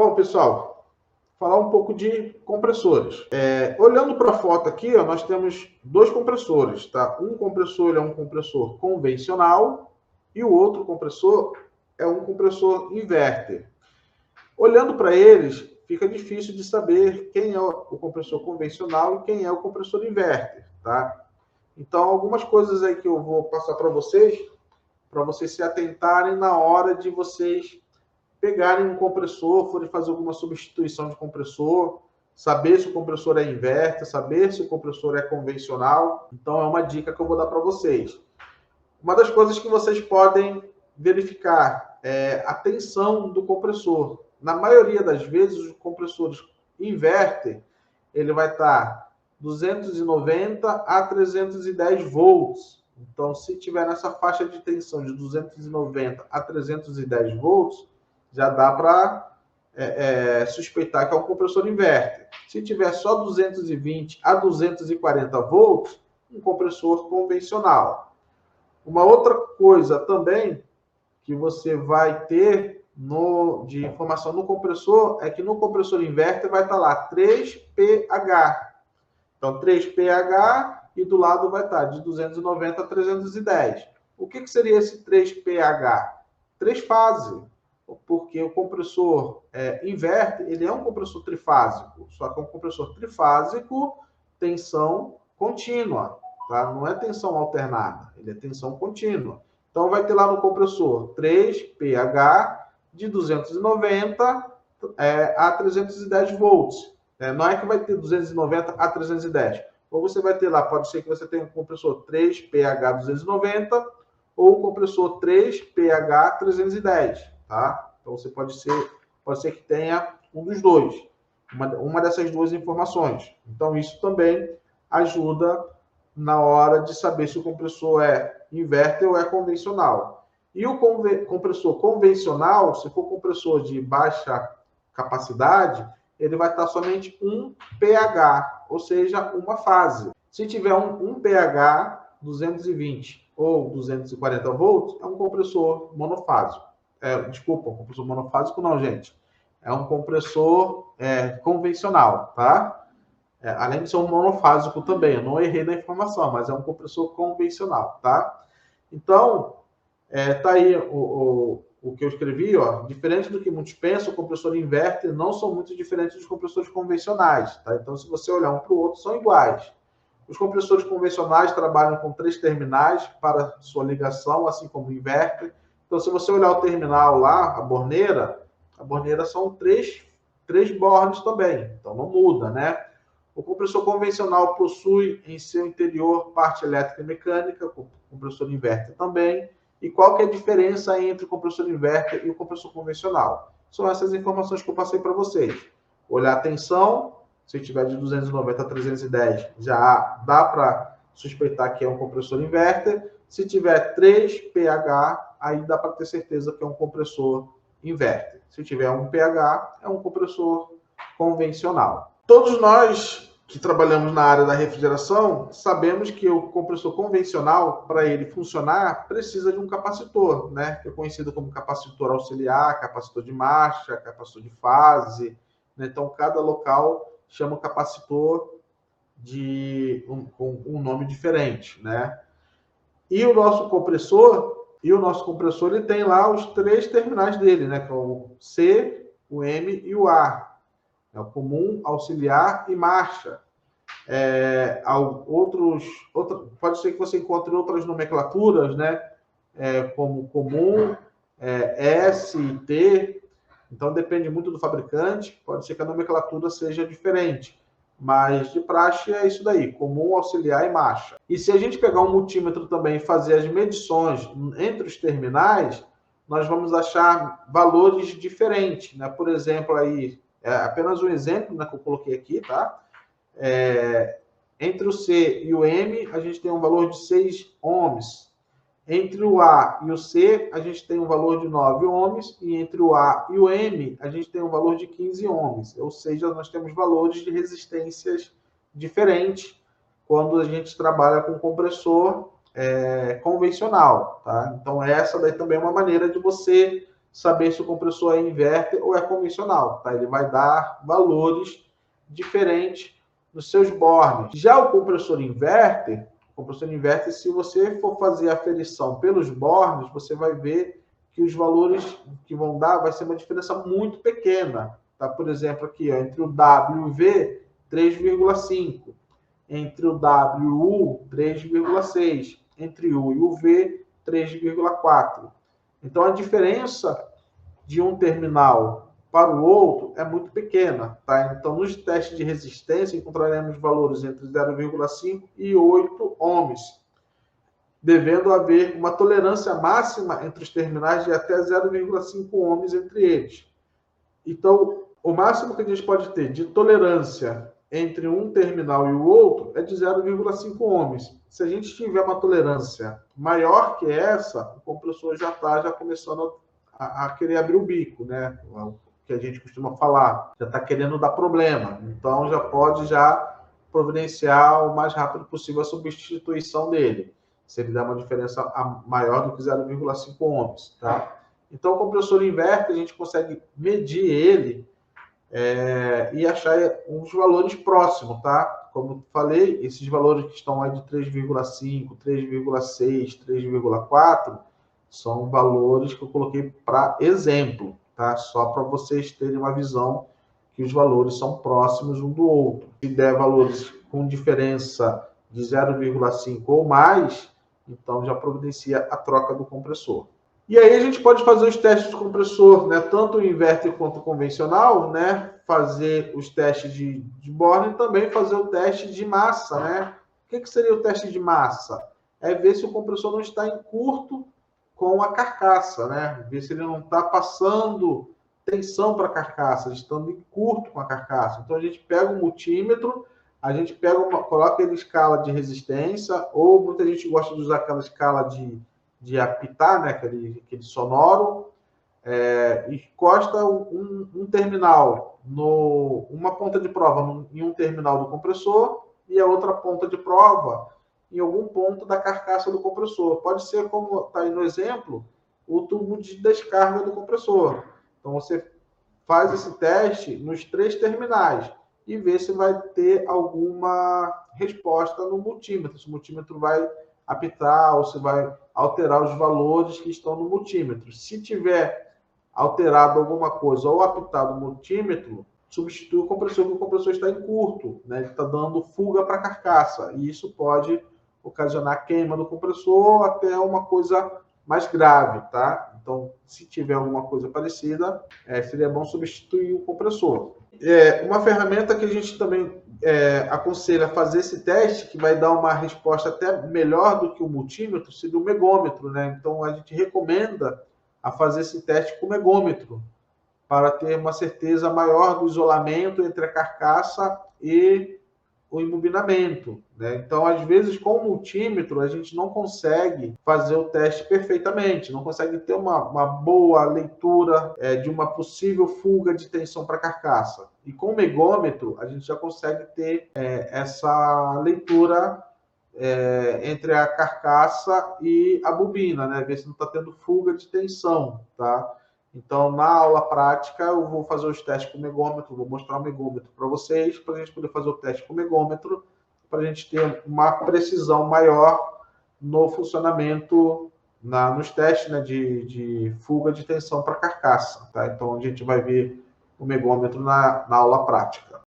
Bom, pessoal, falar um pouco de compressores. Olhando para a foto aqui, ó, nós temos dois compressores, tá? Um compressor é um compressor convencional e o outro compressor é um compressor inverter. Olhando para eles, fica difícil de saber quem é o compressor convencional e quem é o compressor inverter, tá? Então, algumas coisas aí que eu vou passar para vocês se atentarem na hora de vocês pegarem um compressor, forem fazer alguma substituição de compressor, saber se o compressor é inverter, saber se o compressor é convencional. Então, é uma dica que eu vou dar para vocês. Uma das coisas que vocês podem verificar é a tensão do compressor. Na maioria das vezes, os compressores inverter, ele vai estar 290 a 310 volts. Então, se tiver nessa faixa de tensão de 290 a 310 volts, já dá para suspeitar que é um compressor inverter. Se tiver só 220 a 240 volts, um compressor convencional. Uma outra coisa também que você vai ter de informação no compressor é que no compressor inverter vai estar lá 3pH. Então, 3pH e do lado vai estar de 290 a 310. O que seria esse 3pH? 3 fases, porque o compressor inverter, ele é um compressor trifásico, só que é um compressor trifásico, tensão contínua, tá? Não é tensão alternada, ele é tensão contínua. Então, vai ter lá no compressor 3pH de 290 a 310 volts. Não é que vai ter 290 a 310. Ou você vai ter lá, pode ser que você tenha um compressor 3pH 290 ou um compressor 3pH 310, tá? Então, você pode ser que tenha um dos dois, uma dessas duas informações. Então, isso também ajuda na hora de saber se o compressor é inverter ou é convencional. E o compressor convencional, se for compressor de baixa capacidade, ele vai estar somente 1 pH, ou seja, uma fase. Se tiver um pH 220 ou 240 volts, é um compressor monofásico. Desculpa, um compressor monofásico não, gente. É um compressor convencional, tá? Além de ser um monofásico também, eu não errei na informação, mas é um compressor convencional, tá? Então, tá aí o que eu escrevi, ó. Diferente do que muitos pensam, o compressor inverter não são muito diferentes dos compressores convencionais, tá? Então, se você olhar um para o outro, são iguais. Os compressores convencionais trabalham com 3 terminais para sua ligação, assim como o inverter. Então, se você olhar o terminal lá, a borneira são três bornes também, então não muda, né? O compressor convencional possui em seu interior parte elétrica e mecânica, o compressor inverter também. E qual que é a diferença entre o compressor inverter e o compressor convencional? São essas informações que eu passei para vocês. Olhar a tensão, se tiver de 290 a 310, já dá para suspeitar que é um compressor inverter. Se tiver 3 pH, aí dá para ter certeza que é um compressor inverter. Se tiver 1 pH, é um compressor convencional. Todos nós que trabalhamos na área da refrigeração sabemos que o compressor convencional, para ele funcionar, precisa de um capacitor, né? Que é conhecido como capacitor auxiliar, capacitor de marcha, capacitor de fase, né? Então, cada local chama o capacitor com um nome diferente, né? E o nosso compressor ele tem lá os 3 terminais dele, né? Que é o C, o M e o A. É o comum, auxiliar e marcha. Pode ser que você encontre outras nomenclaturas, né? Como comum, S e T. Então, depende muito do fabricante. Pode ser que a nomenclatura seja diferente. Mas, de praxe, é isso daí. Comum, auxiliar e marcha. E se a gente pegar um multímetro também e fazer as medições entre os terminais, nós vamos achar valores diferentes, né? Por exemplo, aí, apenas um exemplo, né, que eu coloquei aqui, tá? Entre o C e o M, a gente tem um valor de 6 ohms. Entre o A e o C, a gente tem um valor de 9 ohms. E entre o A e o M, a gente tem um valor de 15 ohms. Ou seja, nós temos valores de resistências diferentes quando a gente trabalha com compressor convencional, tá? Então, essa daí também é uma maneira de você saber se o compressor é inverter ou é convencional, tá? Ele vai dar valores diferentes nos seus bornes. Já o compressor inverter, se você for fazer a aferição pelos bornes, você vai ver que os valores que vão dar vai ser uma diferença muito pequena, tá? Por exemplo, aqui, ó, entre o W e o V, 3,5. Entre o W e o U, 3,6. Entre o U e o V, 3,4. Então, a diferença de um terminal para o outro é muito pequena, tá? Então, nos testes de resistência, encontraremos valores entre 0,5 e 8 ohms, devendo haver uma tolerância máxima entre os terminais de até 0,5 ohms entre eles. Então, o máximo que a gente pode ter de tolerância entre um terminal e o outro é de 0,5 ohms. Se a gente tiver uma tolerância maior que essa, o compressor já está começando a querer abrir o bico, né? O que a gente costuma falar, já está querendo dar problema. Então, já pode providenciar o mais rápido possível a substituição dele, se ele der uma diferença maior do que 0,5 ohms, tá? Então, o compressor inverter, a gente consegue medir ele e achar uns valores próximos, tá? Como falei, esses valores que estão aí de 3,5, 3,6, 3,4 são valores que eu coloquei para exemplo, tá? Só para vocês terem uma visão que os valores são próximos um do outro. Se der valores com diferença de 0,5 ou mais, então já providencia a troca do compressor. E aí a gente pode fazer os testes de compressor, né? Tanto o inverter quanto o convencional, né? Fazer os testes de borne e também fazer o teste de massa, né? O que seria o teste de massa? É ver se o compressor não está em curto com a carcaça, né? Ver se ele não está passando tensão para a carcaça, estando em curto com a carcaça. Então a gente pega um multímetro, a gente coloca ele em escala de resistência, ou muita gente gosta de usar aquela escala de apitar, né? Aquele sonoro, encosta um terminal, uma ponta de prova em um terminal do compressor e a outra ponta de prova em algum ponto da carcaça do compressor. Pode ser, como está aí no exemplo, o tubo de descarga do compressor. Então, você faz esse teste nos 3 terminais e vê se vai ter alguma resposta no multímetro, se o multímetro vai apitar ou se vai alterar os valores que estão no multímetro. Se tiver alterado alguma coisa ou apitado o multímetro, substitui o compressor, porque o compressor está em curto, né? Ele está dando fuga para a carcaça, e isso pode ocasionar queima do compressor até uma coisa mais grave, tá? Então, se tiver alguma coisa parecida, seria bom substituir o compressor. Uma ferramenta que a gente também aconselha a fazer esse teste, que vai dar uma resposta até melhor do que o multímetro, seria o megômetro, né? Então, a gente recomenda a fazer esse teste com o megômetro, para ter uma certeza maior do isolamento entre a carcaça e o embobinamento, né? Então, às vezes, com o multímetro, a gente não consegue fazer o teste perfeitamente, não consegue ter uma boa leitura de uma possível fuga de tensão para a carcaça. E com o megômetro, a gente já consegue ter essa leitura entre a carcaça e a bobina, né? Ver se não está tendo fuga de tensão, tá? Então, na aula prática, eu vou fazer os testes com o megômetro, vou mostrar o megômetro para vocês, para a gente poder fazer o teste com o megômetro, para a gente ter uma precisão maior no funcionamento, nos testes, né, de fuga de tensão para a carcaça, tá? Então, a gente vai ver o megômetro na aula prática.